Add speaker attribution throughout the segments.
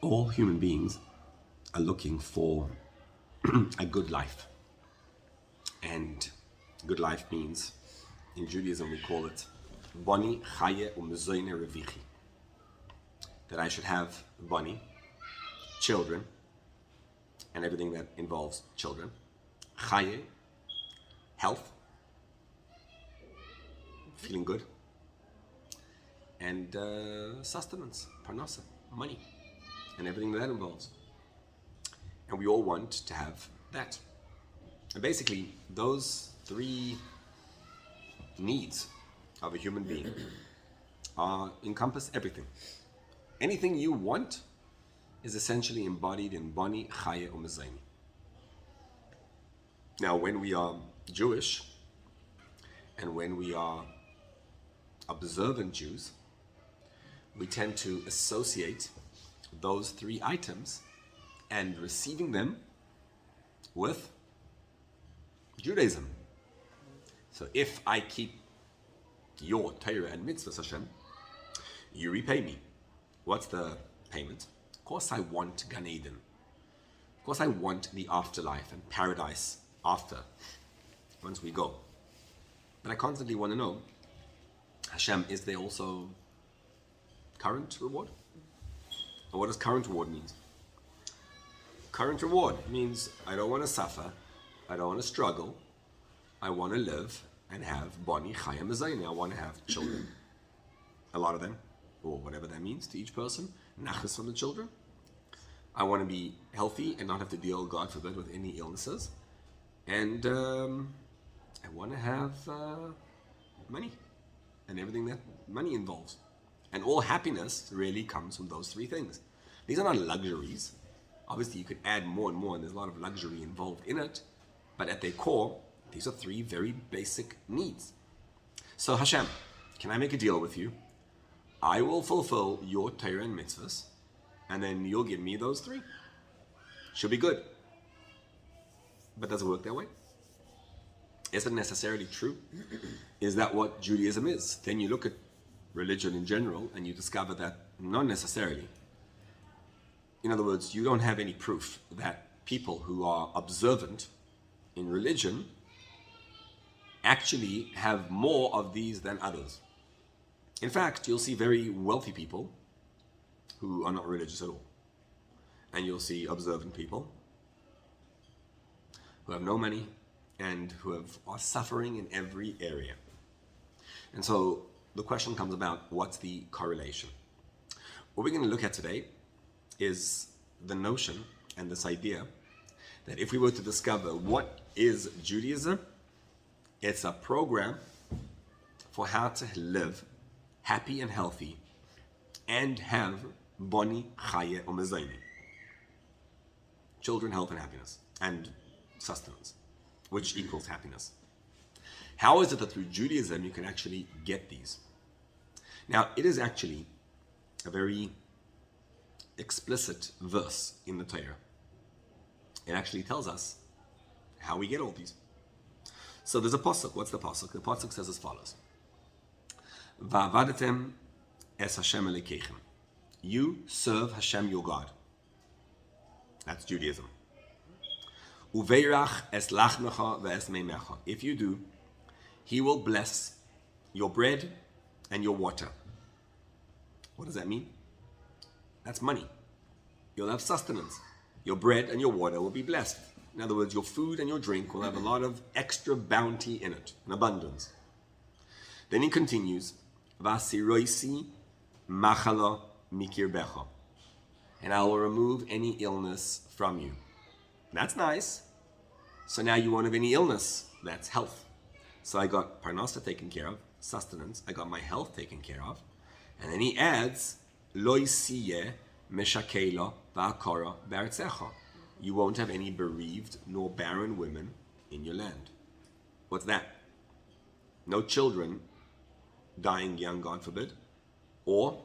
Speaker 1: All human beings are looking for a good life. And good life means, in Judaism we call it Boni Chaye Umezoyne Revichi. That I should have boni, children, and everything that involves children. Chaye, health, feeling good. And sustenance, parnasa, money, and everything that involves. And we all want to have that. And basically, those three needs of a human being encompass everything. Anything you want is essentially embodied in Boni, Chaye, Umezaini. Now, when we are Jewish, and when we are observant Jews, we tend to associate those three items and receiving them with Judaism. So if I keep your Torah and mitzvahs, Hashem, you repay me. What's the payment? Of course I want Gan Eden. Of course I want the afterlife and paradise after, once we go. But I constantly want to know, Hashem, is there also current reward? Or what does current reward mean? Current reward means I don't want to suffer, I don't want to struggle, I want to live and have Boni Chaya Mezayne. I want to have children, a lot of them, or whatever that means to each person, nachas from the children. I want to be healthy and not have to deal, God forbid, with any illnesses. And I want to have money and everything that money involves. And all happiness really comes from those three things. These are not luxuries. Obviously, you could add more and more, and there's a lot of luxury involved in it. But at their core, these are three very basic needs. So Hashem, can I make a deal with you? I will fulfill your Torah and mitzvahs, and then you'll give me those three. Should be good. But does it work that way? Is it necessarily true? Is that what Judaism is? Then you look at religion in general and you discover that not necessarily. In other words, you don't have any proof that people who are observant in religion actually have more of these than others. In fact, you'll see very wealthy people who are not religious at all. And you'll see observant people who have no money and who are suffering in every area. And so the question comes about, what's the correlation? What we're going to look at today is the notion and this idea that if we were to discover what is Judaism, it's a program for how to live happy and healthy and have Boni Chaye Umezaini. Children, health, and happiness, and sustenance, which equals happiness. How is it that through Judaism you can actually get these? Now, it is actually a very explicit verse in the Torah. It actually tells us how we get all these. So there's a pasuk. What's the pasuk? The pasuk says as follows: Va'avadetem es Hashem Elokeichem. You serve Hashem your God. That's Judaism. Uveirach es lachmecha ve'es meimecha. If you do, He will bless your bread and your water. What does that mean? That's money. You'll have sustenance. Your bread and your water will be blessed. In other words, your food and your drink will have a lot of extra bounty in it, an abundance. Then he continues, Vasiroisi machala mikirbecha. And I will remove any illness from you. That's nice. So now you won't have any illness. That's health. So I got parnasa taken care of, sustenance. I got my health taken care of. And then he adds, Loisiye meshakela va'akara be'artzecha. You won't have any bereaved nor barren women in your land. What's that? No children dying young, God forbid, or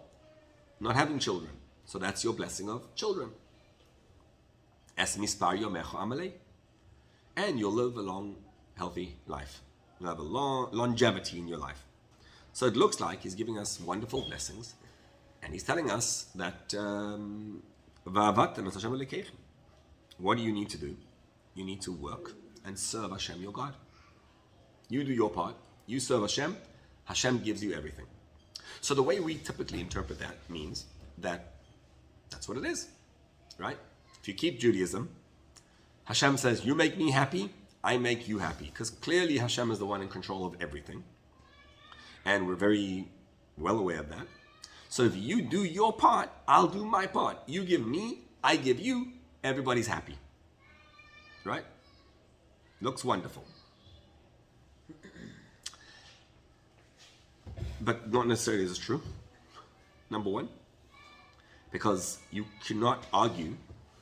Speaker 1: not having children. So that's your blessing of children. Es mispar yomecha amalei. And you'll live a long, healthy life. You'll have a long longevity in your life. So it looks like he's giving us wonderful blessings, and he's telling us that Va'avattem es Hashem Elokeichem. What do you need to do? You need to work and serve Hashem, your God. You do your part. You serve Hashem. Hashem gives you everything. So the way we typically interpret that means that that's what it is, right? If you keep Judaism, Hashem says, you make me happy, I make you happy. Because clearly Hashem is the one in control of everything. And we're very well aware of that. So if you do your part, I'll do my part. You give me, I give you, everybody's happy. Right? Looks wonderful. But not necessarily is true. Number one, because you cannot argue,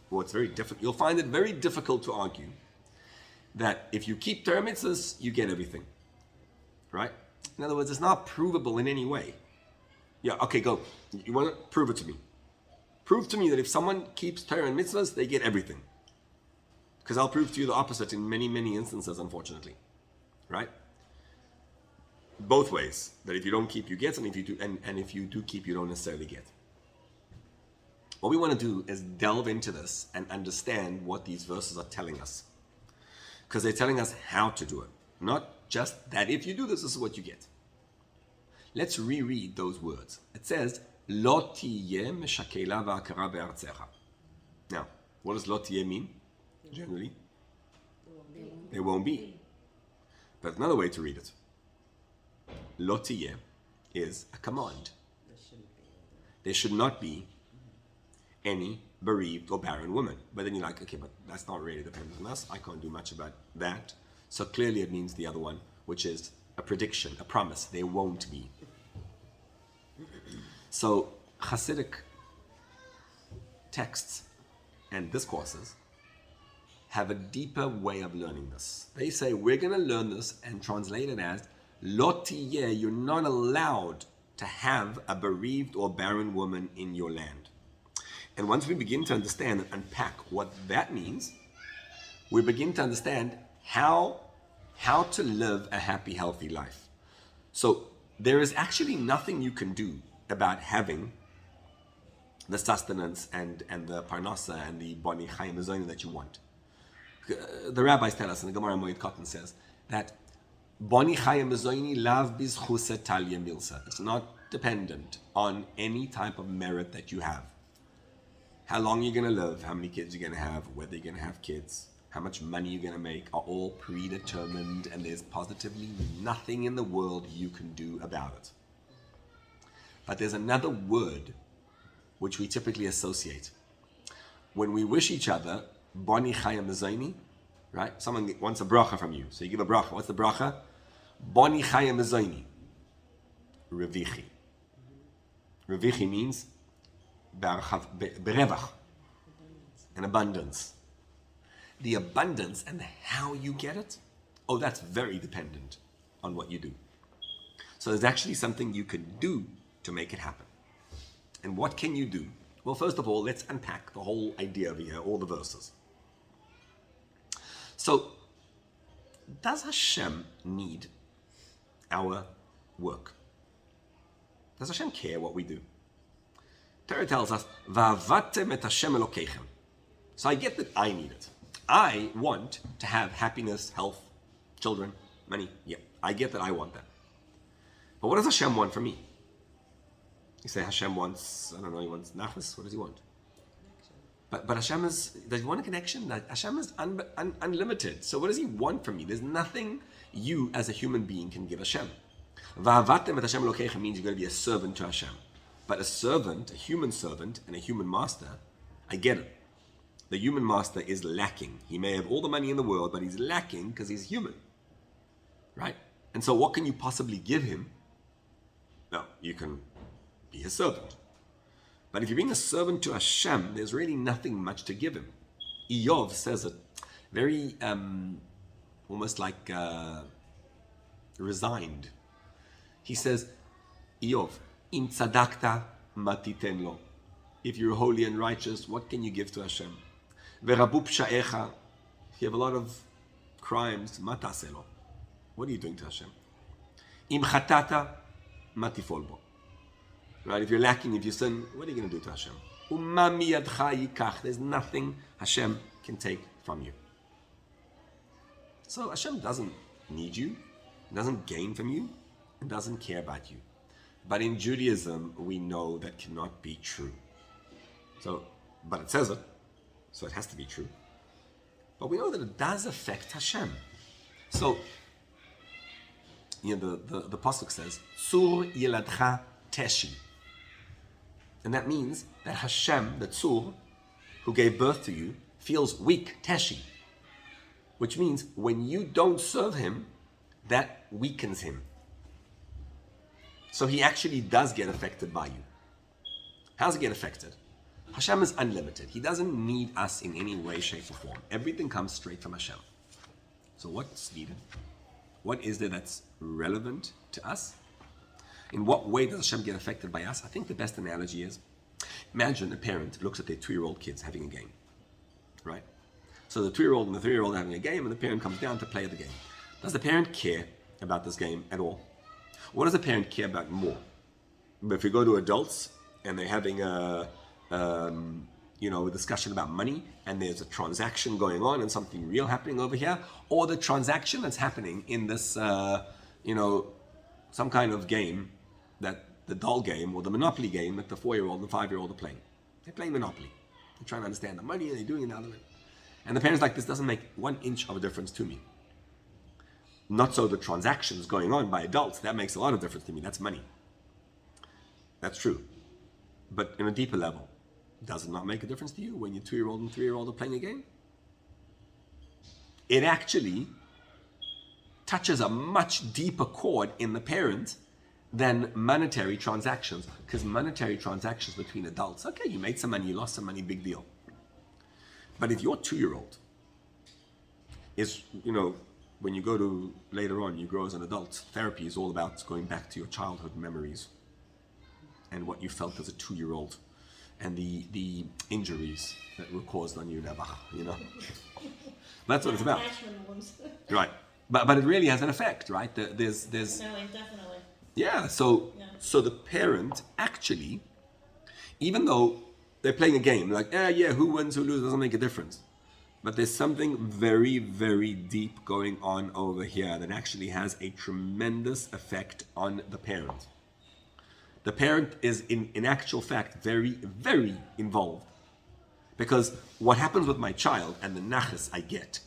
Speaker 1: well, it's very difficult. You'll find it very difficult to argue that if you keep Torah mitzvahs, you get everything. Right? In other words, it's not provable in any way. Yeah, okay, go. You want to prove it to me? Prove to me that if someone keeps Torah and mitzvahs, they get everything. Because I'll prove to you the opposite in many, many instances, unfortunately. Right? Both ways. That if you don't keep, you get, and if you do, and if you do keep, you don't necessarily get. What we want to do is delve into this and understand what these verses are telling us. Because they're telling us how to do it. Not just that if you do this, this is what you get. Let's reread those words. It says, Lo tiyeh meshakela va'akara be'artzecha. Now, what does lo tiyeh mean? Generally, there won't be. But another way to read it, Lo tiyeh is a command. There should not be any bereaved or barren woman. But then you're like, okay, but that's not really dependent on us. I can't do much about that. So clearly it means the other one, which is a prediction, a promise. There won't be. So Hasidic texts and discourses have a deeper way of learning this. They say, we're going to learn this and translate it as, Lo tiyeh, you're not allowed to have a bereaved or barren woman in your land. And once we begin to understand and unpack what that means, we begin to understand how to live a happy, healthy life. So there is actually nothing you can do about having the sustenance and the parnasa and the boni chayim mezoni that you want. The rabbis tell us, and the Gemara Moed Katan says, that boni chayim mezoni lav bizchusa talya milsa. It's not dependent on any type of merit that you have. How long you're going to live, how many kids you're going to have, whether you're going to have kids, how much money you're going to make are all predetermined, and there's positively nothing in the world you can do about it. But there's another word which we typically associate. When we wish each other, boni chayim mezoni, right? Someone wants a bracha from you, so you give a bracha. What's the bracha? Boni chayim mezoni. Revichi. Revichi means berevach, an abundance. The abundance and how you get it, oh, that's very dependent on what you do. So there's actually something you can do to make it happen. And what can you do? Well, first of all, let's unpack the whole idea of here, all the verses. So, does Hashem need our work? Does Hashem care what we do? Torah tells us, Va'avattem et Hashem Elokeichem. So I get that I need it. I want to have happiness, health, children, money. Yeah, I get that I want that. But what does Hashem want from me? You say Hashem wants, I don't know, he wants nachas. What does he want? But Hashem does he want a connection? Hashem is unlimited. So what does he want from me? There's nothing you as a human being can give Hashem. Va'avattem et Hashem Elokeichem means you're going to be a servant to Hashem. But a servant, a human servant, and a human master, I get it. The human master is lacking. He may have all the money in the world, but he's lacking because he's human. Right? And so what can you possibly give him? No, you can be his servant. But if you're being a servant to Hashem, there's really nothing much to give him. Iyov says it very, almost like resigned. He says, Iyov, Im tzadakta matiten lo. If you're holy and righteous, what can you give to Hashem? Verabu psha'echa. If you have a lot of crimes, matase lo. What are you doing to Hashem? Im chatata matifol bo. Right? If you're lacking, if you sin, what are you going to do to Hashem? Uma miyadcha yikach. There's nothing Hashem can take from you. So Hashem doesn't need you, doesn't gain from you, and doesn't care about you. But in Judaism, we know that cannot be true. So, but it says it, so it has to be true. But we know that it does affect Hashem. So, the pasuk says, "Tzur yiladcha teshi," and that means that Hashem, the Tzur, who gave birth to you, feels weak, teshi, which means when you don't serve him, that weakens him. So he actually does get affected by you. How does he get affected? Hashem is unlimited. He doesn't need us in any way, shape, or form. Everything comes straight from Hashem. So what's needed? What is there that's relevant to us? In what way does Hashem get affected by us? I think the best analogy is, imagine a parent looks at their 2-year-old kids having a game, right? So the 2-year-old and the 3-year-old are having a game, and the parent comes down to play the game. Does the parent care about this game at all? What does the parent care about more? But if you go to adults and they're having a discussion about money, and there's a transaction going on and something real happening over here, or the transaction that's happening in this, some kind of game, that the doll game or the Monopoly game that the 4-year-old and the 5-year-old are playing. They're playing Monopoly. They're trying to understand the money and they're doing it out of it. And the parent's like, this doesn't make 1 inch of a difference to me. Not so the transactions going on by adults, that makes a lot of difference to me. That's money. That's true. But in a deeper level, does it not make a difference to you when your 2-year-old and 3-year-old are playing a game? It actually touches a much deeper chord in the parent than monetary transactions. Because monetary transactions between adults, okay, you made some money, you lost some money, big deal. But if your 2-year-old is, when you go to later on, you grow as an adult, therapy is all about going back to your childhood memories and what you felt as a 2-year-old and the injuries that were caused on you, That's what it's about. Right. But it really has an effect, right? There's
Speaker 2: No, definitely.
Speaker 1: Yeah, so the parent actually, even though they're playing a game, like, who wins, who loses, doesn't make a difference. But there's something very, very deep going on over here that actually has a tremendous effect on the parent. The parent is, in actual fact, very, very involved. Because what happens with my child and the nachas I get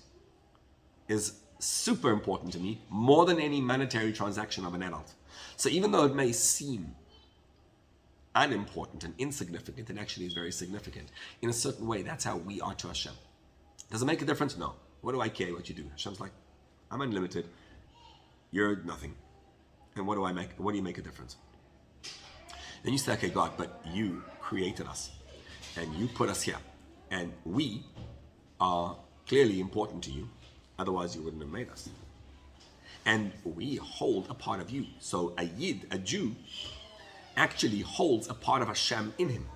Speaker 1: is super important to me, more than any monetary transaction of an adult. So even though it may seem unimportant and insignificant, it actually is very significant. In a certain way, that's how we are to Hashem. Does it make a difference? No. What do I care what you do? Hashem's like, I'm unlimited. You're nothing. And what do I make? What do you make a difference? Then you say, okay, God, but you created us. And you put us here. And we are clearly important to you. Otherwise, you wouldn't have made us. And we hold a part of you. So a Yid, a Jew, actually holds a part of Hashem in him.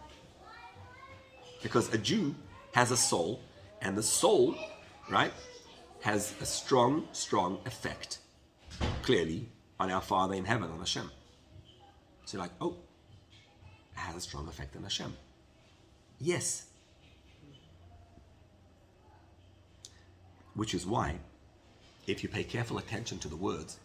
Speaker 1: Because a Jew has a soul, and the soul, right, has a strong, strong effect, clearly, on our Father in heaven, on Hashem. So you're like, oh, it has a strong effect on Hashem. Yes. Which is why, if you pay careful attention to the words,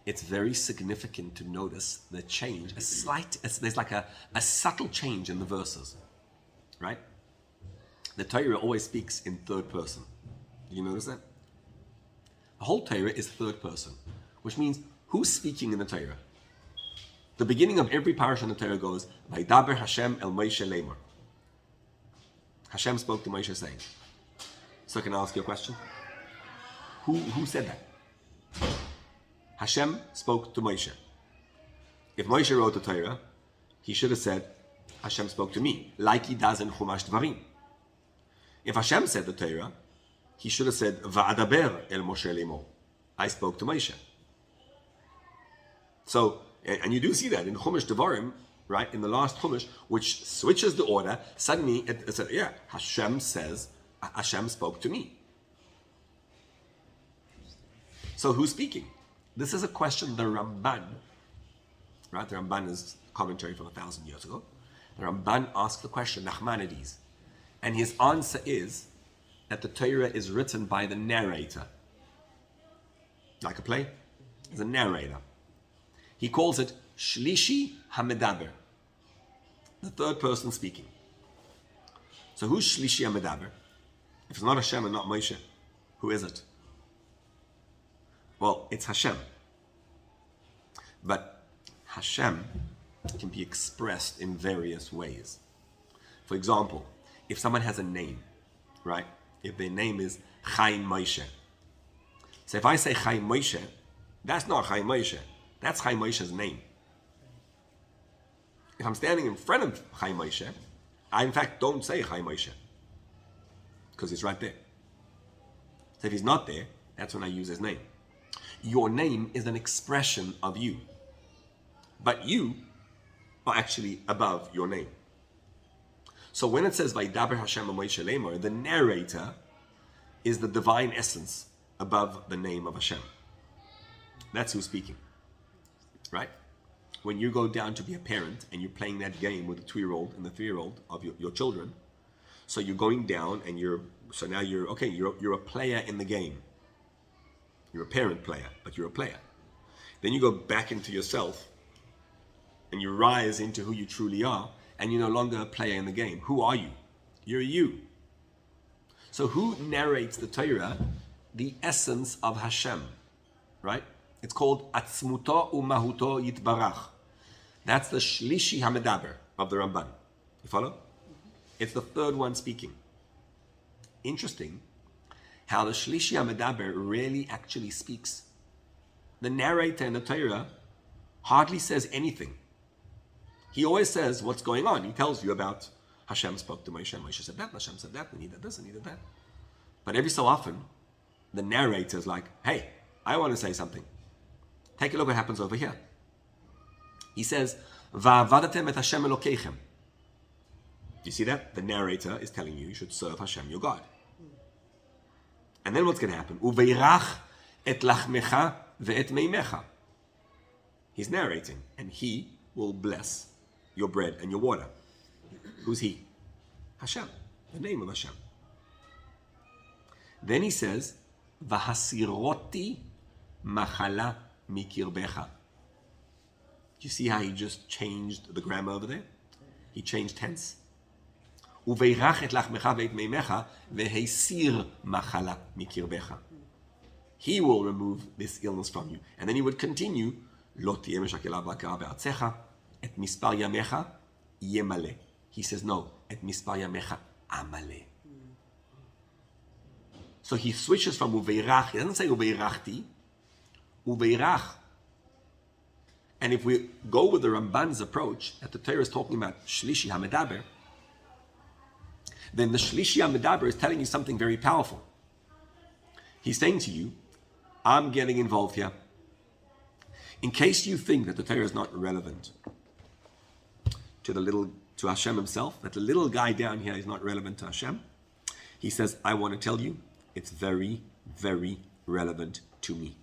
Speaker 1: it's very significant to notice the change, there's like a subtle change in the verses, right? The Torah always speaks in third person. Do you notice that? The whole Torah is third person, which means who's speaking in the Torah? The beginning of every parasha in the Torah goes, Vaydaber Hashem el Moshe lemor. Hashem spoke to Moshe saying. So can I ask you a question? Who said that? Hashem spoke to Moshe. If Moshe wrote the Torah, he should have said, Hashem spoke to me, like he does in Chumash Dvarim. If Hashem said the Torah, he should have said, Va'adaber el Moshe lemor. I spoke to Moshe. So, and you do see that in Chumash Dvarim, right, in the last Chumash, which switches the order, suddenly it says, Hashem says, Hashem spoke to me. So who's speaking? This is a question the Ramban, right? The Ramban is commentary from 1,000 years ago. The Ramban asks the question, Nachmanides, and his answer is that the Torah is written by the narrator. Like a play, there's a narrator. He calls it Shlishi HaMedaber, the third person speaking. So who's Shlishi HaMedaber? If it's not Hashem and not Moshe, who is it? Well, it's Hashem. But Hashem can be expressed in various ways. For example, if someone has a name, right? If their name is Chaim Moshe. So if I say Chaim Moshe, that's not Chaim Moshe. That's Chaim Moshe's name. If I'm standing in front of Chaim Moshe, I in fact don't say Chaim Moshe, because he's right there. So if he's not there, that's when I use his name. Your name is an expression of you, but you are actually above your name. So when it says Vaydaber Hashem Moshe Lemor, the narrator is the divine essence above the name of Hashem. That's who's speaking, right? When you go down to be a parent and you're playing that game with the 2-year-old and the 3-year-old of your children, so you're going down and you're a player in the game. You're a parent player, but you're a player. Then you go back into yourself and you rise into who you truly are, and you're no longer a player in the game. Who are you? You're you. So who narrates the Torah? The essence of Hashem, right? It's called Atzmuto Umahuto Yitbarach. That's the Shlishi HaMedaber of the Ramban. You follow? It's the third one speaking. Interesting how the Shlishi HaMedaber rarely actually speaks. The narrator in the Torah hardly says anything. He always says what's going on. He tells you about Hashem spoke to Moshe, Moshe said that, Hashem said that, and he did this, and he did that. But every so often, the narrator's like, hey, I want to say something. Take a look what happens over here. He says, Va'avadatem et Hashem Elokeichem. Do you see that? The narrator is telling you should serve Hashem, your God. And then what's going to happen? Uveirach et lachmecha ve'et meimecha. He's narrating, and he will bless your bread and your water. Who's he? Hashem, the name of Hashem. Then he says, Vahasiroti machala mikirbecha. Do you see how he just changed the grammar over there? He changed tense. Uveirach et lachmecha ve'et meimecha ve'heisir machala mikirbecha. He will remove this illness from you. And then he would continue, Lo tiyeh meshakela b'akara be'artzecha, et mispar yamecha yemale. He says, no, et mispar yamecha amale. So he switches from uveirach. He doesn't say uveirachti, uveirach. And if we go with the Ramban's approach, that the Torah is talking about Shlishi HaMedaber, then the Shlishi HaMedaber is telling you something very powerful. He's saying to you, I'm getting involved here. In case you think that the Torah is not relevant to Hashem himself, that the little guy down here is not relevant to Hashem, he says, I want to tell you, it's very, very relevant to me.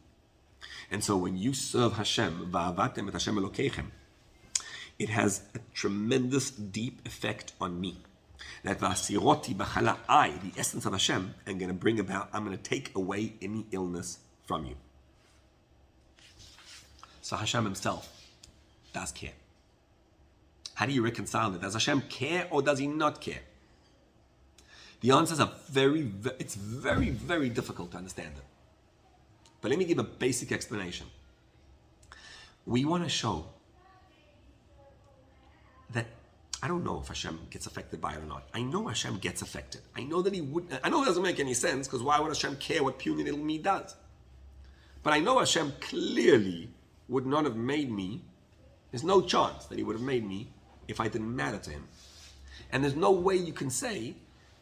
Speaker 1: And so when you serve Hashem, Va'avatem et Hashem Elokeichem, it has a tremendous, deep effect on me. That V'asiroti b'chala, I, the essence of Hashem, am going to bring about, I'm going to take away any illness from you. So Hashem himself does care. How do you reconcile it? Does Hashem care or does he not care? The answers are very, very difficult to understand it. But let me give a basic explanation. We want to show that I don't know if Hashem gets affected by it or not. I know Hashem gets affected. I know that he would. I know it doesn't make any sense, because why would Hashem care what puny little me does? But I know Hashem clearly would not have made me. There's no chance that he would have made me if I didn't matter to him. And there's no way you can say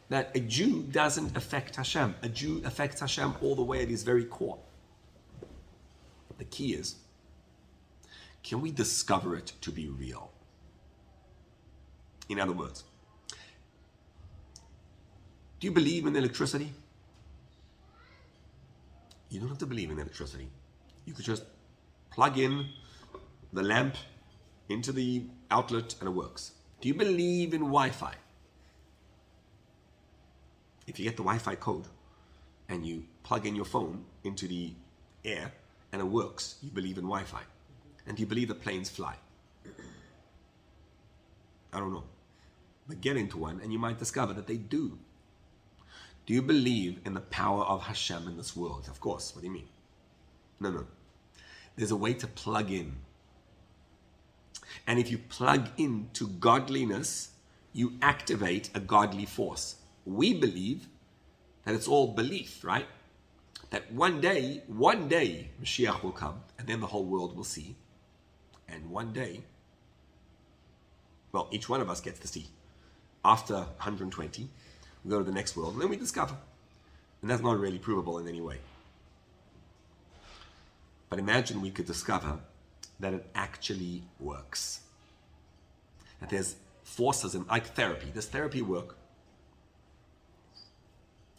Speaker 1: that a Jew doesn't affect Hashem. A Jew affects Hashem all the way at his very core. The key is, can we discover it to be real? In other words, do you believe in electricity? You don't have to believe in electricity. You could just plug in the lamp into the outlet and it works. Do you believe in Wi-Fi? If you get the Wi-Fi code and you plug in your phone into the air and it works, you believe in Wi-Fi. And do you believe that planes fly? I don't know. But get into one and you might discover that they do. Do you believe in the power of Hashem in this world? Of course. What do you mean? No. There's a way to plug in. And if you plug into godliness, you activate a godly force. We believe that it's all belief, right? That one day, Mashiach will come, and then the whole world will see. And one day, well, each one of us gets to see. After 120, we go to the next world, and then we discover. And that's not really provable in any way. But imagine we could discover that it actually works. That there's forces in, like therapy. Does therapy work?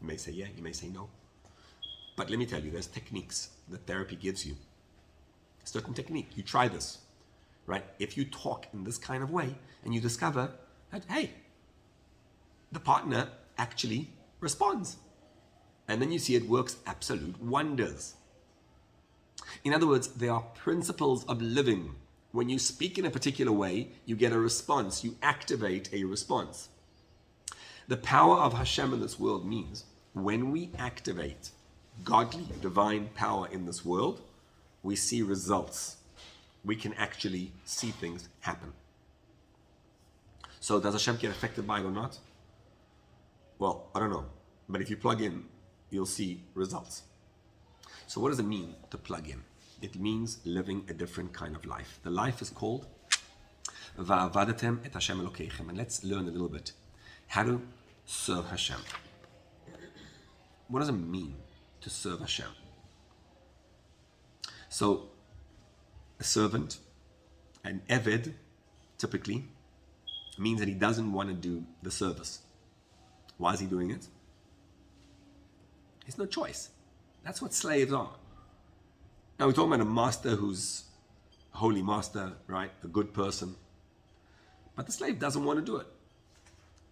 Speaker 1: You may say yeah, you may say no. But let me tell you, there's techniques that therapy gives you. A certain technique. You try this, right? If you talk in this kind of way and you discover that, hey, the partner actually responds. And then you see it works absolute wonders. In other words, there are principles of living. When you speak in a particular way, you get a response. You activate a response. The power of Hashem in this world means when we activate godly, divine power in this world, we see results. We can actually see things happen. So does Hashem get affected by it or not? Well, I don't know. But if you plug in, you'll see results. So what does it mean to plug in? It means living a different kind of life. The life is called Va'avadetem et Hashem Elokeichem. And let's learn a little bit how to serve Hashem. What does it mean to serve Hashem? So, a servant, an Eved, typically, means that he doesn't want to do the service. Why is he doing it? There's no choice. That's what slaves are. Now we're talking about a master who's a holy master, right? A good person. But the slave doesn't want to do it.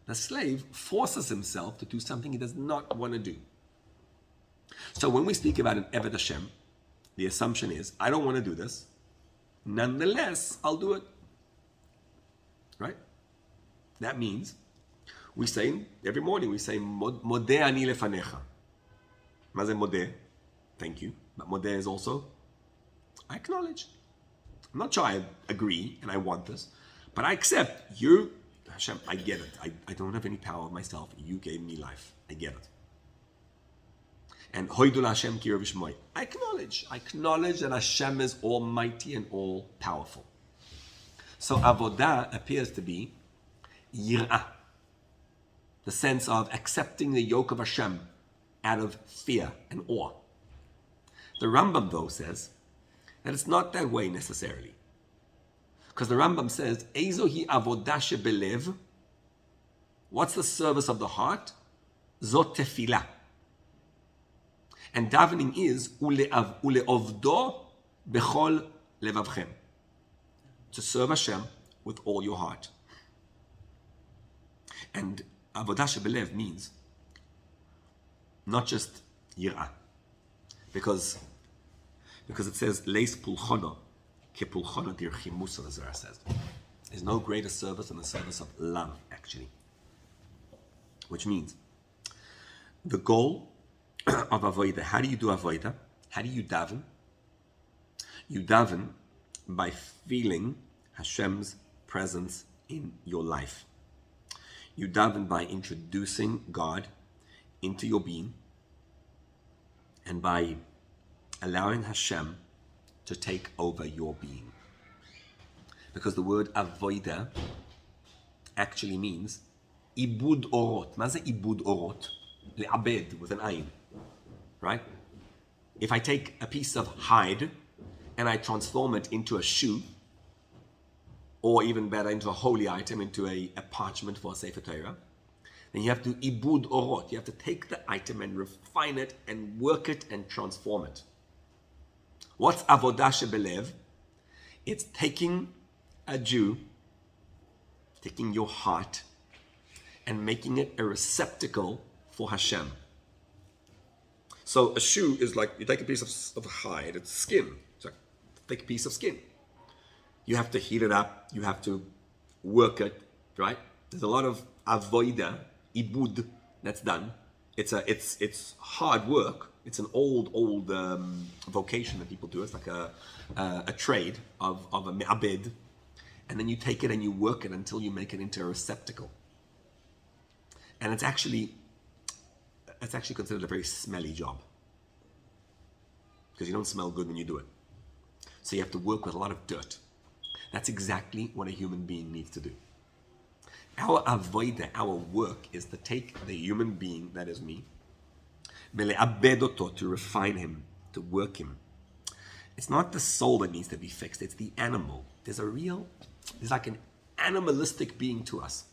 Speaker 1: The slave forces himself to do something he does not want to do. So when we speak about an Eved Hashem, the assumption is, I don't want to do this. Nonetheless, I'll do it. Right? That means, we say, every morning we say, Modeh ani lefanecha. Ma ze modeh? Thank you. But modeh is also, I acknowledge. I'm not sure I agree and I want this, but I accept you, Hashem, I get it. I don't have any power of myself. You gave me life. I get it. And hoidul Hashem ki v'shmoi. I acknowledge that Hashem is almighty and all powerful. So avodah appears to be yir'ah, the sense of accepting the yoke of Hashem out of fear and awe. The Rambam, though, says that it's not that way necessarily. Because the Rambam says, Eizo hi avodah shebelev. What's the service of the heart? Zot tefillah. And davening is uleovdo bechol levavchem. To serve Hashem with all your heart. And avodah shebelev means not just yir'ah. Because it says, Leis pulchono, ke pulchono dirchimusa, the Zohar says. There's no greater service than the service of love, actually. Which means, the goal of avodah, how do you do avodah? How do you daven? You daven by feeling Hashem's presence in your life. You daven by introducing God into your being, and by allowing Hashem to take over your being. Because the word avodah actually means ibud orot. Ma ze ibud orot? Le'abed with an ayin. Right? If I take a piece of hide and I transform it into a shoe, or even better, into a holy item, into a parchment for a Sefer Torah, then you have to ibud orot. You have to take the item and refine it and work it and transform it. What's avodah shebelev? It's taking a Jew taking your heart and making it a receptacle for Hashem. So a shoe is like, you take a piece of hide, it's skin. It's like a thick piece of skin. You have to heat it up, you have to work it, right? There's a lot of avoida, ibud, that's done. It's hard work. It's an old vocation that people do. It's like a trade of a me'abed. And then you take it and you work it until you make it into a receptacle. And it's actually considered a very smelly job, because you don't smell good when you do it. So you have to work with a lot of dirt. That's exactly what a human being needs to do. Our avoida, our work, is to take the human being, that is me, to refine him, to work him. It's not the soul that needs to be fixed, it's the animal. There's like an animalistic being to us.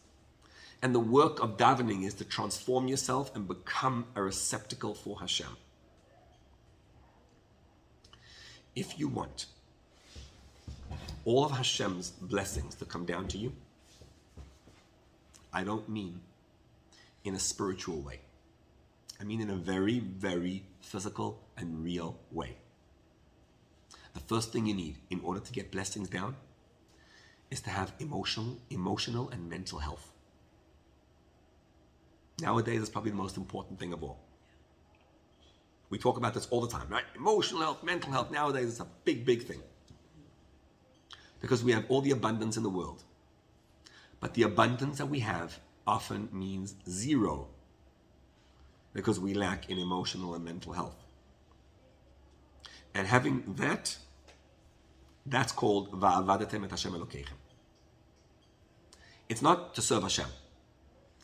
Speaker 1: And the work of davening is to transform yourself and become a receptacle for Hashem. If you want all of Hashem's blessings to come down to you, I don't mean in a spiritual way. I mean in a very, very physical and real way. The first thing you need in order to get blessings down is to have emotional and mental health. Nowadays, it's probably the most important thing of all. We talk about this all the time, right? Emotional health, mental health. Nowadays, it's a big, big thing. Because we have all the abundance in the world. But the abundance that we have often means zero, because we lack in emotional and mental health. And having that's called va'avadatem et Hashem Elokeichem. It's not to serve Hashem.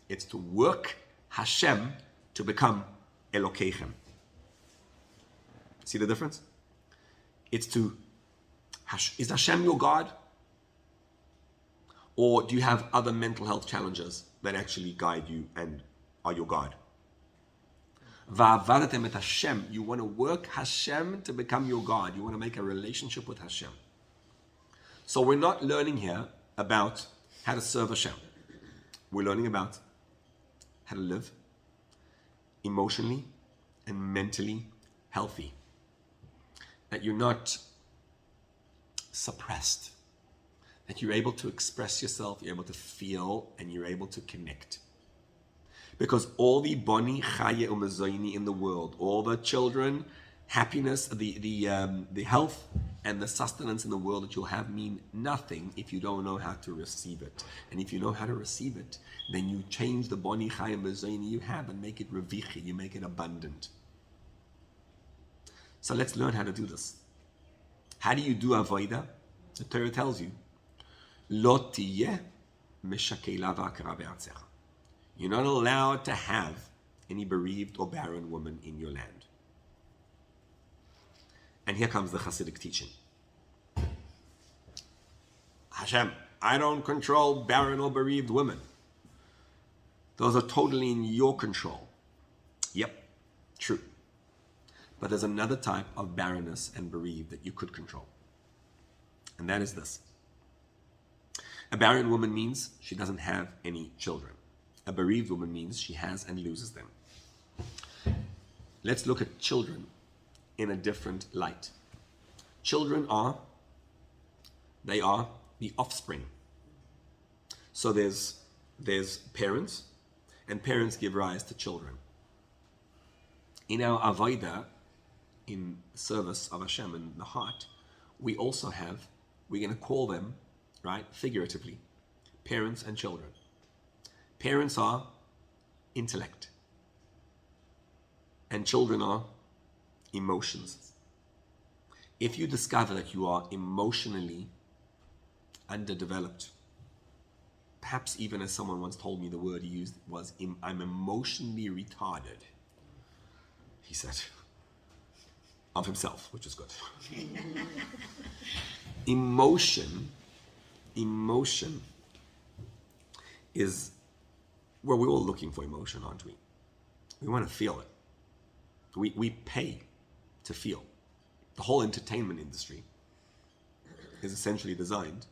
Speaker 1: It's to work Hashem to become Elokeichem. See the difference? Is Hashem your God? Or do you have other mental health challenges that actually guide you and are your God? Va'avadatem et Hashem. You want to work Hashem to become your God. You want to make a relationship with Hashem. So we're not learning here about how to serve Hashem. We're learning about how to live emotionally and mentally healthy. That you're not suppressed. That you're able to express yourself, you're able to feel, and you're able to connect. Because all the boni chaya umazoini in the world, all the children, happiness, the health, and the sustenance in the world that you'll have mean nothing if you don't know how to receive it. And if you know how to receive it, then you change the boni chaya umazoini you have and make it revichi, you make it abundant. So let's learn how to do this. How do you do avoida? The Torah tells you, Lo tiyeh משכלה ועקרה בארצך. You're not allowed to have any bereaved or barren woman in your land. And here comes the Hasidic teaching. Hashem, I don't control barren or bereaved women. Those are totally in your control. Yep, true. But there's another type of barrenness and bereaved that you could control. And that is this. A barren woman means she doesn't have any children. A bereaved woman means she has and loses them. Let's look at children in a different light. Children are the offspring. So there's parents, and parents give rise to children. In our avodah, in service of Hashem in the heart, we also have, we're going to call them, right, figuratively, parents and children. Parents are intellect, and children are emotions. If you discover that you are emotionally underdeveloped, perhaps even as someone once told me, the word he used was, I'm emotionally retarded, he said, of himself, which is good. Emotion is, well, we're all looking for emotion, aren't we? We want to feel it. We pay to feel. The whole entertainment industry is essentially designed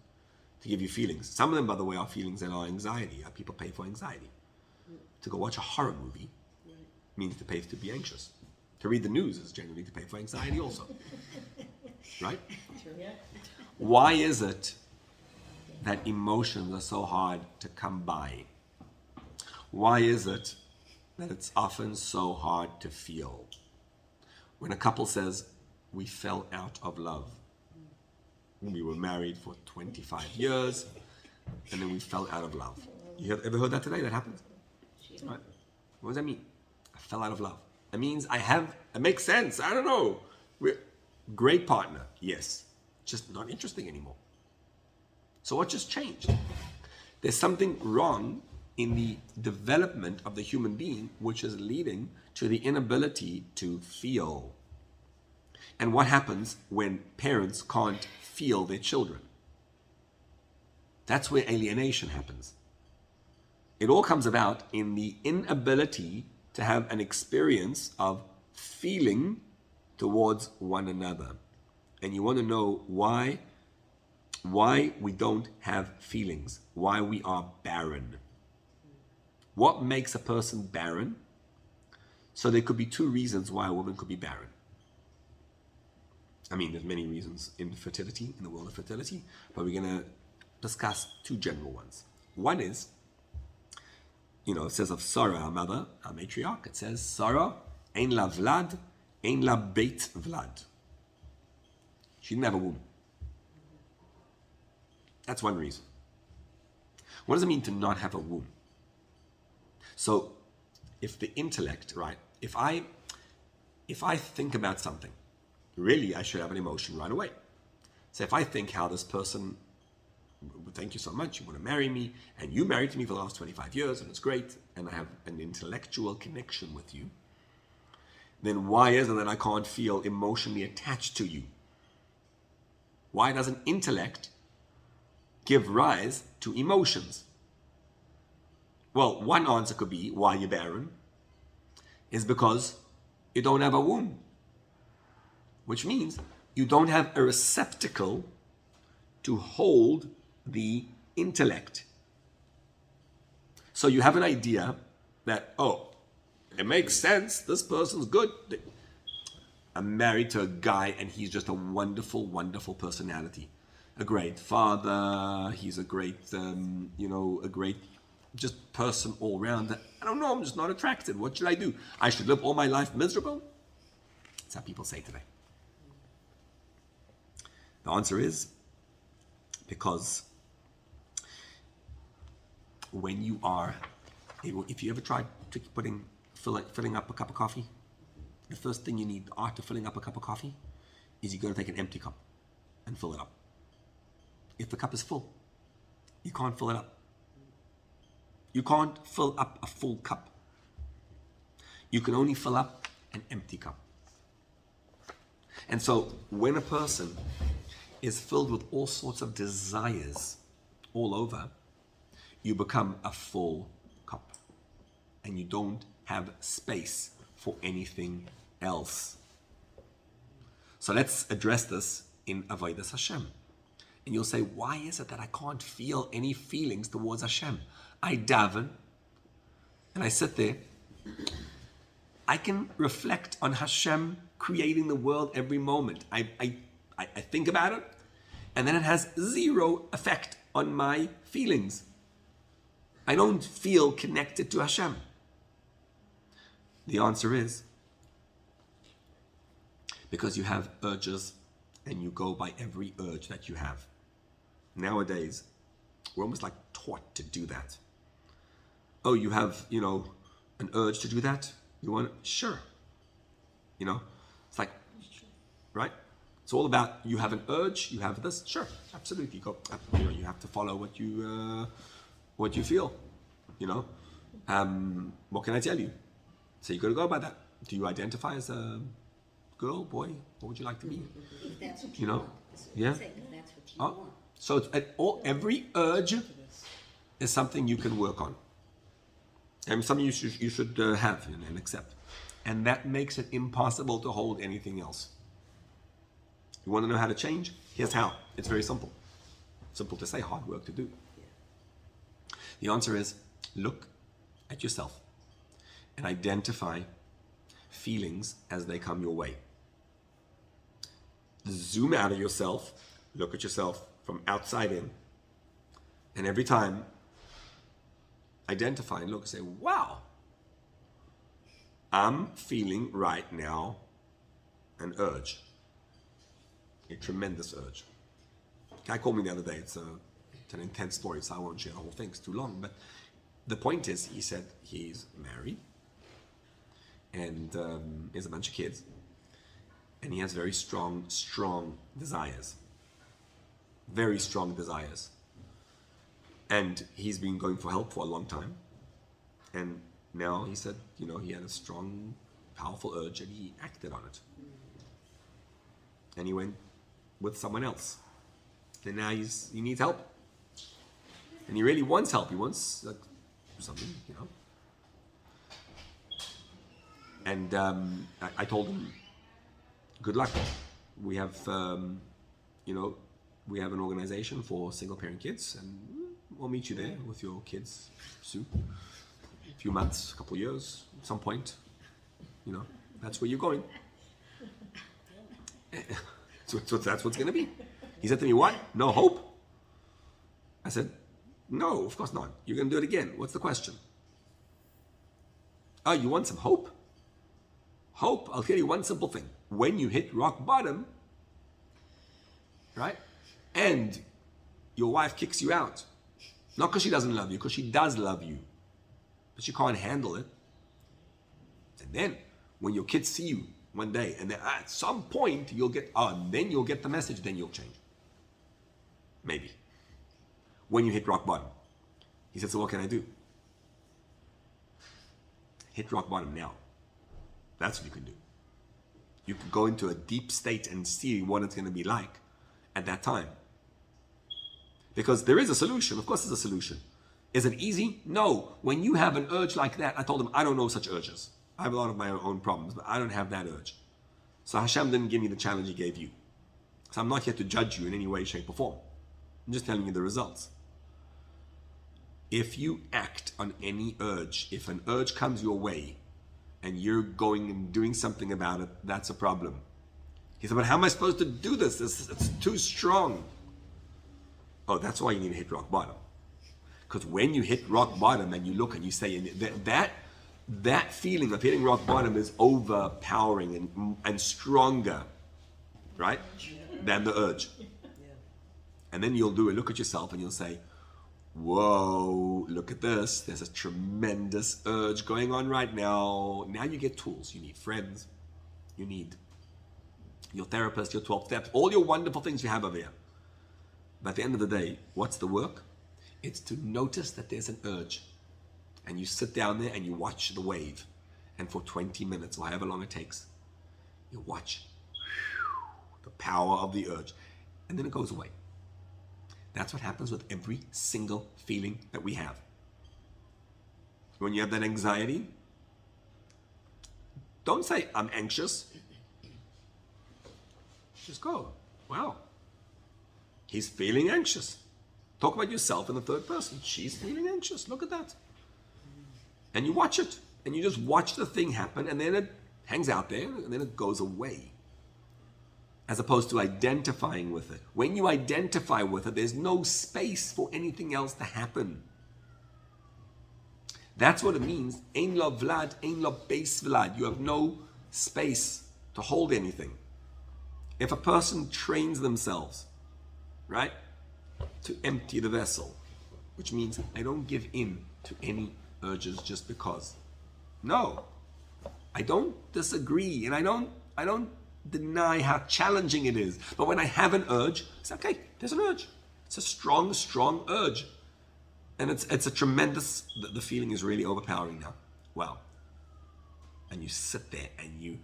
Speaker 1: to give you feelings. Some of them, by the way, are feelings that are anxiety. People pay for anxiety. To go watch a horror movie means to pay to be anxious. To read the news is generally to pay for anxiety also. Right?
Speaker 2: Yeah.
Speaker 1: Why is it that emotions are so hard to come by? Why is it that it's often so hard to feel? When a couple says, we fell out of love. We were married for 25 years, and then we fell out of love. You ever heard that today? That happens? Right. What does that mean? I fell out of love. That means it makes sense. I don't know. We're great partner. Yes. Just not interesting anymore. So what just changed? There's something wrong in the development of the human being, which is leading to the inability to feel. And what happens when parents can't feel their children? That's where alienation happens. It all comes about in the inability to have an experience of feeling towards one another. And you want to know why we don't have feelings, why we are barren. What makes a person barren? So there could be two reasons why a woman could be barren. I mean, there's many reasons in fertility, in the world of fertility, but we're going to discuss two general ones. One is, it says of Sarah, our mother, our matriarch, it says, Sarah, ein la vlad, ein la beit vlad. She didn't have a womb. That's one reason. What does it mean to not have a womb? So, if the intellect, right, if I think about something, really I should have an emotion right away. So if I think how this person, thank you so much, you want to marry me, and you married me for the last 25 years, and it's great, and I have an intellectual connection with you, then why is it that I can't feel emotionally attached to you? Why doesn't intellect give rise to emotions? Well, one answer could be why you're barren is because you don't have a womb, which means you don't have a receptacle to hold the intellect. So you have an idea that, it makes sense, this person's good. I'm married to a guy and he's just a wonderful, wonderful personality. A great father, he's a great, a great just person all around. I don't know, I'm just not attracted. What should I do? I should live all my life miserable? That's how people say today. The answer is because when you are able, if you ever tried filling up a cup of coffee, the first thing you need after filling up a cup of coffee is you got to take an empty cup and fill it up. If the cup is full, you can't fill it up. You can't fill up a full cup. You can only fill up an empty cup. And so when a person is filled with all sorts of desires all over, you become a full cup. And you don't have space for anything else. So let's address this in Avodas Hashem. And you'll say, why is it that I can't feel any feelings towards Hashem? I daven, and I sit there. I can reflect on Hashem creating the world every moment. I think about it, and then it has zero effect on my feelings. I don't feel connected to Hashem. The answer is because you have urges and you go by every urge that you have. Nowadays, we're almost like taught to do that. Oh, you have, an urge to do that? You want it? Sure. It's like, right? It's all about, you have an urge, you have this. Sure, absolutely. You have to follow what you feel. What can I tell you? So you got to go by that. Do you identify as a girl, boy? What would you like to be?
Speaker 2: If that's what you want.
Speaker 1: Yeah.
Speaker 2: If that's what you want.
Speaker 1: So every urge is something you can work on. And something you should have and accept. And that makes it impossible to hold anything else. You want to know how to change? Here's how. It's very simple. Simple to say, hard work to do. The answer is look at yourself and identify feelings as they come your way. Zoom out of yourself, look at yourself from outside in, and every time identify and look and say, wow, I'm feeling right now an urge, a tremendous urge. A guy called me the other day. It's an intense story, so I won't share the whole thing. It's too long. But the point is, he said he's married and he has a bunch of kids, and he has very strong desires. Very strong desires. And he's been going for help for a long time. And now he said, he had a strong, powerful urge and he acted on it. And he went with someone else. And now he needs help. And he really wants help. He wants something, And I told him, good luck. We have, we have an organization for single parent kids, and we'll meet you there with your kids soon. A few months, a couple of years, at some point. That's where you're going. So that's what's going to be. He said to me, what? No hope? I said, no, of course not. You're going to do it again. What's the question? Oh, you want some hope? Hope, I'll tell you one simple thing. When you hit rock bottom, right, and your wife kicks you out, not because she doesn't love you, because she does love you, but she can't handle it. And then, when your kids see you one day, and then at some point then you'll get the message, then you'll change. Maybe. When you hit rock bottom. He said, so what can I do? Hit rock bottom now. That's what you can do. You can go into a deep state and see what it's going to be like at that time. Because there is a solution. Of course there's a solution. Is it easy? No. When you have an urge like that, I told him, I don't know such urges. I have a lot of my own problems, but I don't have that urge. So Hashem didn't give me the challenge he gave you. So I'm not here to judge you in any way, shape, or form. I'm just telling you the results. If you act on any urge, if an urge comes your way, and you're going and doing something about it, that's a problem. He said, but how am I supposed to do this? It's too strong. Oh, that's why you need to hit rock bottom. Because when you hit rock bottom and you look and you say, that feeling of hitting rock bottom is overpowering and stronger, right, than the urge. And then you'll do it, look at yourself and you'll say, whoa, look at this. There's a tremendous urge going on right now. Now you get tools. You need friends. You need your therapist, your 12 steps, all your wonderful things you have over here. But at the end of the day, what's the work? It's to notice that there's an urge. And you sit down there and you watch the wave. And for 20 minutes, or however long it takes, you watch the power of the urge. And then it goes away. That's what happens with every single feeling that we have. When you have that anxiety, don't say, I'm anxious. Just go, wow, he's feeling anxious. Talk about yourself in the third person. She's feeling anxious. Look at that. And you watch it. And you just watch the thing happen, and then it hangs out there, and then it goes away. As opposed to identifying with it. When you identify with it, there's no space for anything else to happen. That's what it means. Ein lo vlad, ein lo beis vlad. You have no space to hold anything. If a person trains themselves, right, to empty the vessel, which means I don't give in to any urges just because. No, I don't disagree, and I don't deny how challenging it is. But when I have an urge, it's okay, there's an urge. It's a strong urge. And it's a tremendous, the feeling is really overpowering now. Wow. And you sit there and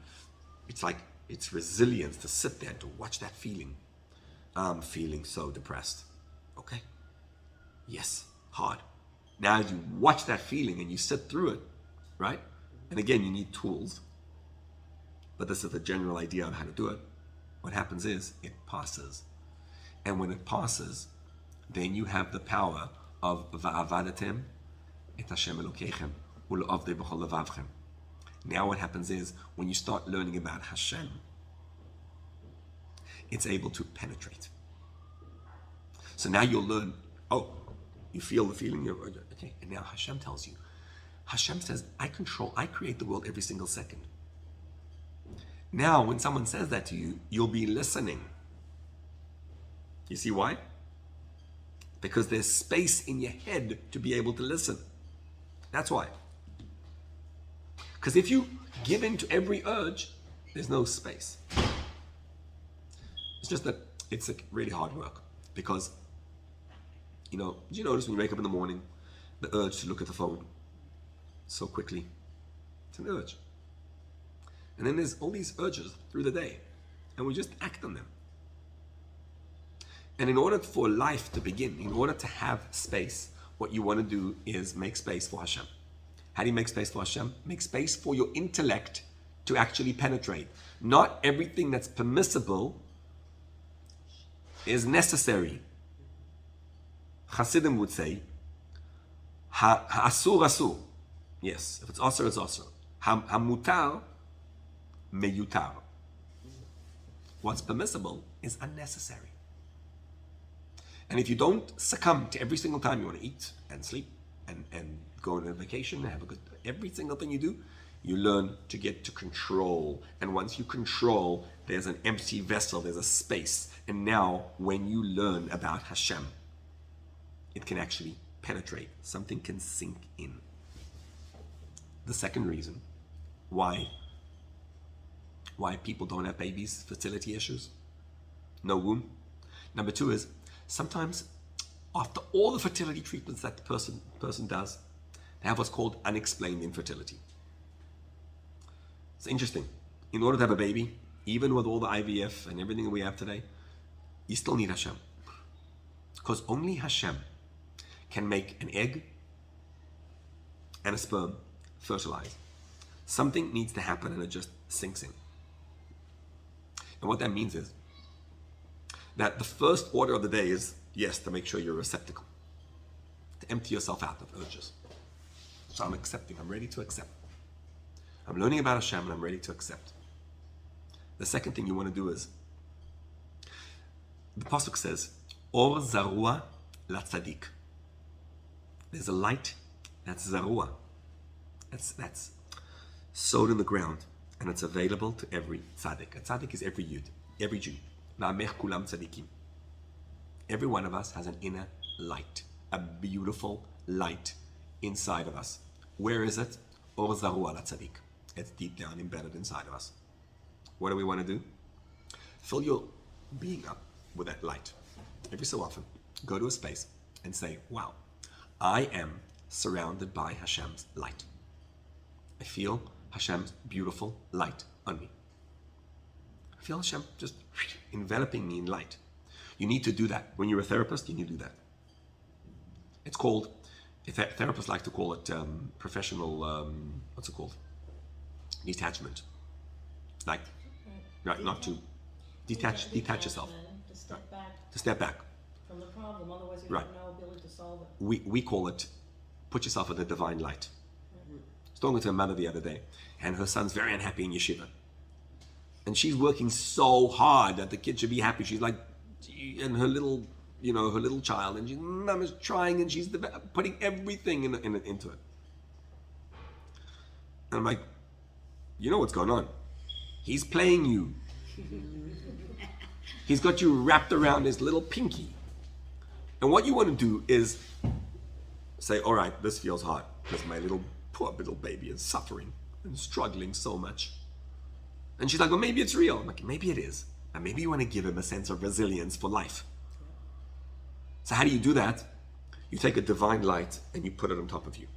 Speaker 1: it's like, it's resilience to sit there and to watch that feeling. I'm feeling so depressed. Okay. Yes, hard. Now as you watch that feeling and you sit through it, right? And again, you need tools. But this is the general idea of how to do it. What happens is, it passes. And when it passes, then you have the power of va'avadatem et Hashem Elokeichem u'le'avdei b'chol levavchem. Now what happens is, when you start learning about Hashem, it's able to penetrate. So now you'll learn, oh, you feel the feeling, okay, and now Hashem tells you. Hashem says, I create the world every single second. Now, when someone says that to you, you'll be listening. You see why? Because there's space in your head to be able to listen. That's why. Because if you give in to every urge, there's no space. It's just that it's really hard work. Because, do you notice when you wake up in the morning, the urge to look at the phone so quickly? It's an urge. And then there's all these urges through the day, and we just act on them. And in order for life to begin, in order to have space, what you want to do is make space for Hashem. How do you make space for Hashem? Make space for your intellect to actually penetrate. Not everything that's permissible is necessary. Hasidim would say, ha'asur asur. Yes, if it's asur, it's asur. Ha'mutar meyutar. What's permissible is unnecessary. And if you don't succumb to every single time you want to eat and sleep and go on a vacation and have a good, every single thing you do, you learn to get to control. And once you control, there's an empty vessel, there's a space. And now when you learn about Hashem, it can actually penetrate. Something can sink in. The second reason why people don't have babies, fertility issues, no womb. Number two is, sometimes after all the fertility treatments that the person does, they have what's called unexplained infertility. It's interesting. In order to have a baby, even with all the IVF and everything that we have today, you still need Hashem. Because only Hashem can make an egg and a sperm fertilize. Something needs to happen and it just sinks in. And what that means is that the first order of the day is, yes, to make sure you're a receptacle, to empty yourself out of urges. So I'm accepting, I'm ready to accept. I'm learning about Hashem and I'm ready to accept. The second thing you want to do is, the Pasuk says, Or zarua la tzadik. There's a light that's zarua. That's sowed in the ground, and it's available to every tzaddik. A tzaddik is every yud, every Jew. Na'amech kulam tzadikim. Every one of us has an inner light, a beautiful light inside of us. Where is it? Or zarua la tzadik. It's deep down, embedded inside of us. What do we want to do? Fill your being up with that light. Every so often, go to a space and say, wow, I am surrounded by Hashem's light. I feel Hashem's beautiful light on me. I feel Hashem just enveloping me in light. You need to do that. When you're a therapist, you need to do that. It's called, therapists like to call it professional, what's it called? Detachment. Like, right, not to detach yourself.
Speaker 2: To step back
Speaker 1: To step back.
Speaker 2: from the problem, otherwise you
Speaker 1: Right.
Speaker 2: have no ability to solve it.
Speaker 1: We call it, put yourself in the divine light. I was talking to a mother the other day, and her son's very unhappy in yeshiva. And she's working so hard that the kid should be happy. She's like, and her little child, and mom is trying, and she's putting everything into it. And I'm like, you know what's going on? He's playing you. He's got you wrapped around his little pinky. And what you want to do is say, all right, this feels hard because my poor little baby is suffering and struggling so much. And she's like, well, maybe it's real. I'm like, maybe it is. And maybe you want to give him a sense of resilience for life. So how do you do that? You take a divine light and you put it on top of you.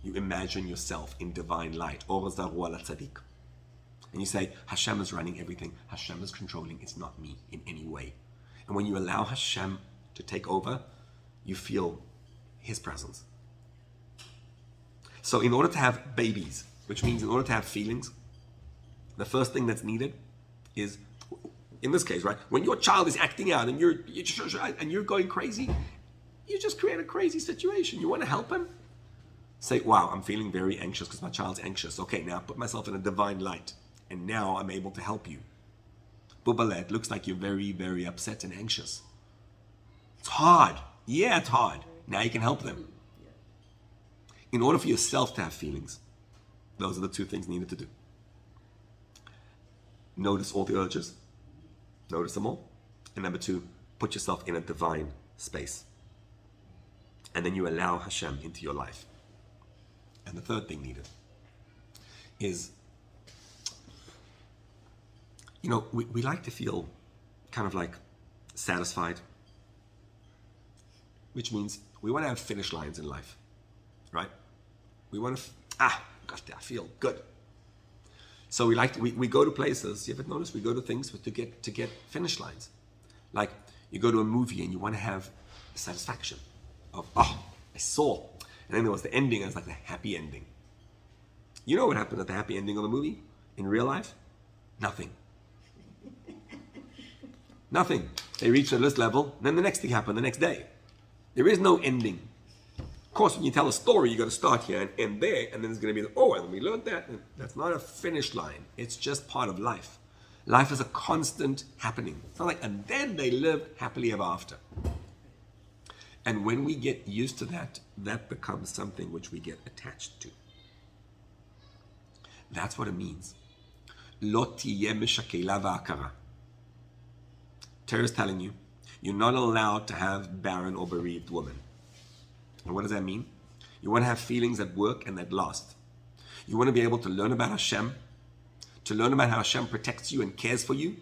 Speaker 1: You imagine yourself in divine light. Or zarua la tzadik. And you say, Hashem is running everything. Hashem is controlling. It's not me in any way. And when you allow Hashem to take over, you feel His presence. So in order to have babies, which means in order to have feelings, the first thing that's needed is, in this case, right, when your child is acting out and you're going crazy, you just create a crazy situation. You want to help him? Say, wow, I'm feeling very anxious because my child's anxious. Okay, now put myself in a divine light, and now I'm able to help you. Bubale, it looks like you're very, very upset and anxious. It's hard. Yeah, it's hard. Now you can help them. In order for yourself to have feelings, those are the two things needed to do. Notice all the urges. Notice them all. And number two, put yourself in a divine space. And then you allow Hashem into your life. And the third thing needed is, we like to feel kind of like satisfied, which means we want to have finish lines in life, right? We want to, I feel good. So we go to places, you ever notice, we go to things to get finish lines. Like you go to a movie and you want to have satisfaction of, I saw. And then there was the ending, and it's like the happy ending. You know what happened at the happy ending of the movie in real life? Nothing. Nothing. They reached this level, and then the next thing happened the next day. There is no ending. Of course, when you tell a story, you got to start here and end there, and then it's going to be, and we learned that. And that's not a finish line. It's just part of life. Life is a constant happening. It's not like, and then they live happily ever after. And when we get used to that, that becomes something which we get attached to. That's what it means. Lo tiyeh משכלה והכרה. Torah is telling you, you're not allowed to have barren or bereaved women. And what does that mean? You want to have feelings that work and that last. You want to be able to learn about Hashem, to learn about how Hashem protects you and cares for you.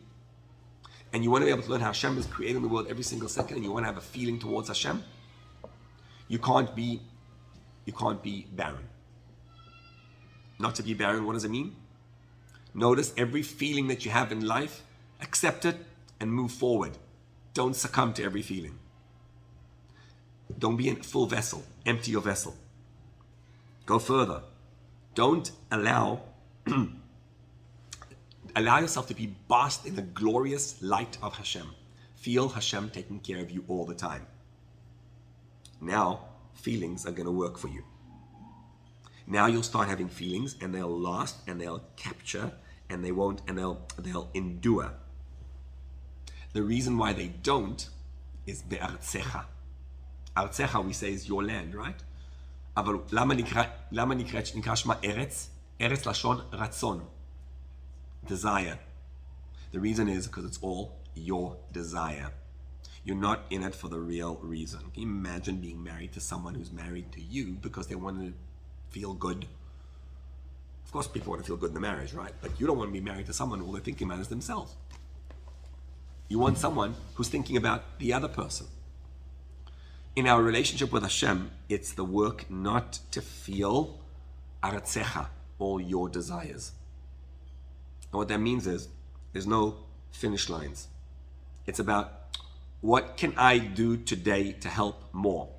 Speaker 1: And you want to be able to learn how Hashem is creating the world every single second, and you want to have a feeling towards Hashem. You can't be barren. Not to be barren, what does it mean? Notice every feeling that you have in life, accept it and move forward. Don't succumb to every feeling. Don't be a full vessel. Empty your vessel. Go further. Don't allow yourself to be basked in the glorious light of Hashem. Feel Hashem taking care of you all the time. Now, feelings are going to work for you. Now you'll start having feelings, and they'll last, and they'll capture, and they'll endure. The reason why they don't is be'artzecha. Artzecha, we say, is your land, right? אבל למה נקרא שמה ארץ? ארץ לשון רצון. Desire. The reason is because it's all your desire. You're not in it for the real reason. Can you imagine being married to someone who's married to you because they want to feel good? Of course, people want to feel good in the marriage, right? But you don't want to be married to someone who all they're thinking about is themselves. You want someone who's thinking about the other person. In our relationship with Hashem, it's the work not to feel aratzecha, all your desires. And what that means is, there's no finish lines. It's about, what can I do today to help more?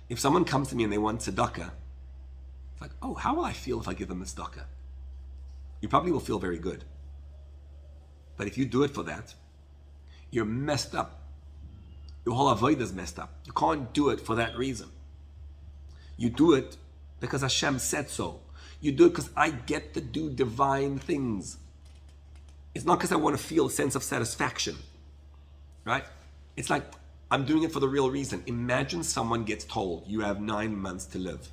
Speaker 1: If someone comes to me and they want tzedakah, it's like, how will I feel if I give them a tzedakah? You probably will feel very good. But if you do it for that, you're messed up. Your whole avodah is messed up. You can't do it for that reason. You do it because Hashem said so. You do it because I get to do divine things. It's not because I want to feel a sense of satisfaction, right? It's like, I'm doing it for the real reason. Imagine someone gets told, you have 9 months to live.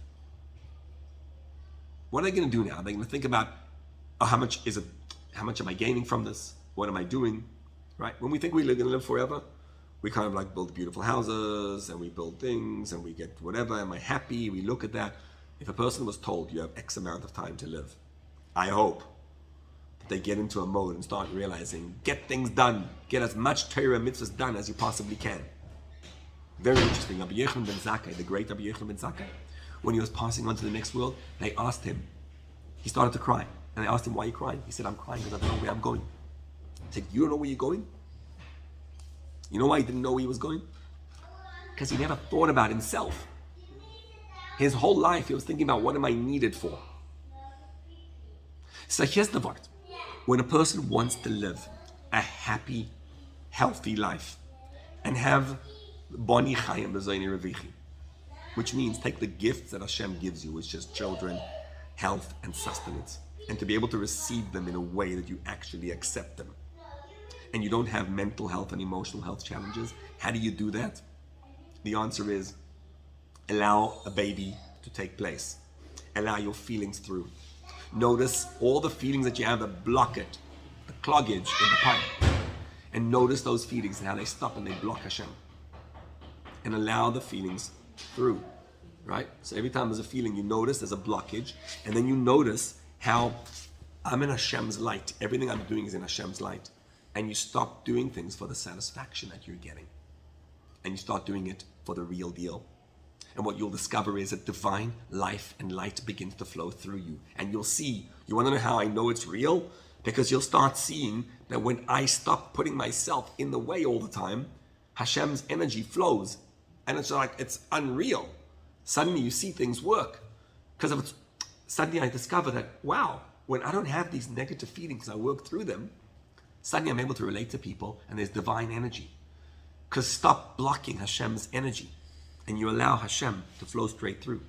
Speaker 1: What are they going to do now? Are they going to think about, how much am I gaining from this? What am I doing? Right? When we think we're going to live forever, we kind of like build beautiful houses, and we build things, and we get whatever. Am I happy? We look at that. If a person was told you have X amount of time to live, I hope that they get into a mode and start realizing, get things done. Get as much Torah mitzvahs done as you possibly can. Very interesting. Rabbi Yochanan ben Zakkai, the great Rabbi Yochanan ben Zakkai, when he was passing on to the next world, they asked him, he started to cry. And they asked him, why are you crying? He said, I'm crying because I don't know where I'm going. He said, you don't know where you're going? You know why he didn't know where he was going? Because he never thought about himself. His whole life he was thinking about, what am I needed for? So here's the part. When a person wants to live a happy, healthy life and have Boni chayim b'zoyni revichi, which means take the gifts that Hashem gives you, which is children, health, and sustenance, and to be able to receive them in a way that you actually accept them. And you don't have mental health and emotional health challenges. How do you do that? The answer is allow a baby to take place. Allow your feelings through. Notice all the feelings that you have that block it, the cloggage in the pipe. And notice those feelings and how they stop and they block Hashem. And allow the feelings through, right? So every time there's a feeling, you notice there's a blockage, and then you notice how I'm in Hashem's light. Everything I'm doing is in Hashem's light. And you stop doing things for the satisfaction that you're getting. And you start doing it for the real deal. And what you'll discover is that divine life and light begins to flow through you. And you'll see, you want to know how I know it's real? Because you'll start seeing that when I stop putting myself in the way all the time, Hashem's energy flows. And it's like, it's unreal. Suddenly you see things work. Because suddenly I discover that, wow, when I don't have these negative feelings, I work through them, suddenly I'm able to relate to people and there's divine energy. Because stop blocking Hashem's energy and you allow Hashem to flow straight through.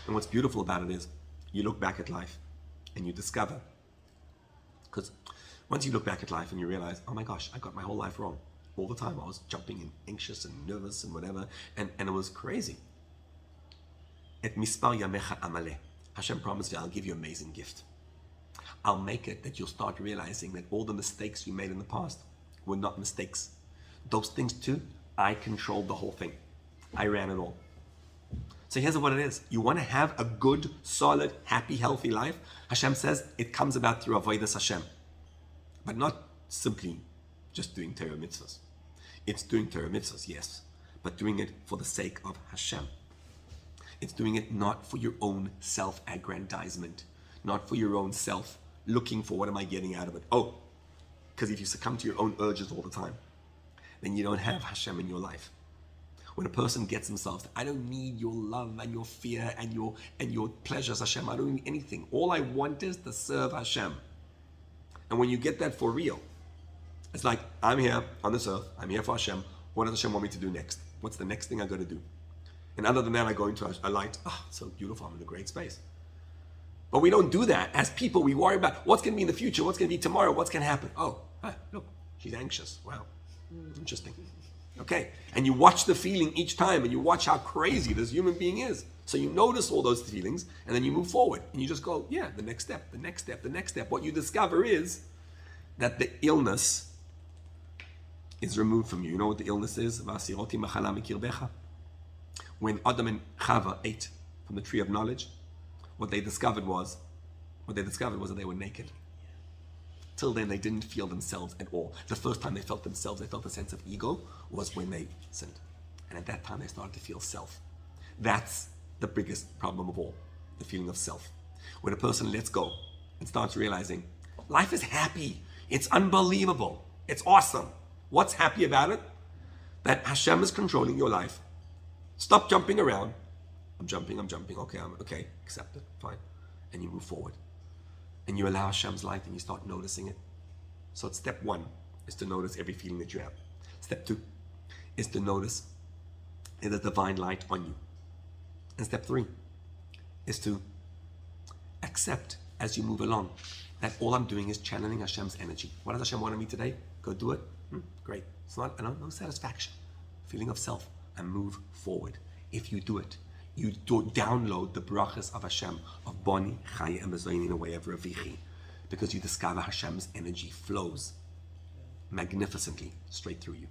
Speaker 1: And what's beautiful about it is you look back at life and you discover, because once you look back at life and you realize, oh my gosh, I got my whole life wrong. All the time I was jumping and anxious and nervous and whatever, and it was crazy. Et mispar yamecha amale. Hashem promised you, I'll give you an amazing gift. I'll make it that you'll start realizing that all the mistakes you made in the past were not mistakes. Those things too, I controlled the whole thing. I ran it all. So here's what it is. You want to have a good, solid, happy, healthy life? Hashem says it comes about through avodas Hashem. But not simply just doing Torah mitzvahs. It's doing Torah mitzvahs, yes, but doing it for the sake of Hashem. It's doing it not for your own self-aggrandizement, not for your own self, looking for what am I getting out of it. Oh, because if you succumb to your own urges all the time, then you don't have Hashem in your life. When a person gets themselves, I don't need your love and your fear and your pleasures, Hashem. I don't need anything. All I want is to serve Hashem. And when you get that for real, it's like, I'm here on this earth, I'm here for Hashem. What does Hashem want me to do next? What's the next thing I got to do? And other than that, I go into a light. Oh, it's so beautiful, I'm in a great space. But we don't do that. As people, we worry about what's going to be in the future, what's going to be tomorrow, what's going to happen. Oh, look, she's anxious. Wow, interesting. Okay, and you watch the feeling each time, and you watch how crazy this human being is. So you notice all those feelings, and then you move forward, and you just go, yeah, the next step, the next step, the next step. What you discover is that the illness is removed from you. You know what the illness is? When Adam and Chava ate from the tree of knowledge, what they discovered was that they were naked. Till then, they didn't feel themselves at all. The first time they felt themselves, they felt a sense of ego, was when they sinned. And at that time, they started to feel self. That's the biggest problem of all, the feeling of self. When a person lets go and starts realizing, life is happy, it's unbelievable, it's awesome. What's happy about it? That Hashem is controlling your life. Stop jumping around. I'm jumping, okay, accept it, fine. And you move forward. And you allow Hashem's light and you start noticing it. So step 1 is to notice every feeling that you have. Step 2 is to notice the divine light on you. And step 3 is to accept as you move along that all I'm doing is channeling Hashem's energy. What does Hashem want of me today? Go do it? Great. It's not no satisfaction. Feeling of self. And move forward. If you do it, you download the brachas of Hashem, of Boni, Chaya, and Bezoyin in a way of Revichi, because you discover Hashem's energy flows magnificently straight through you.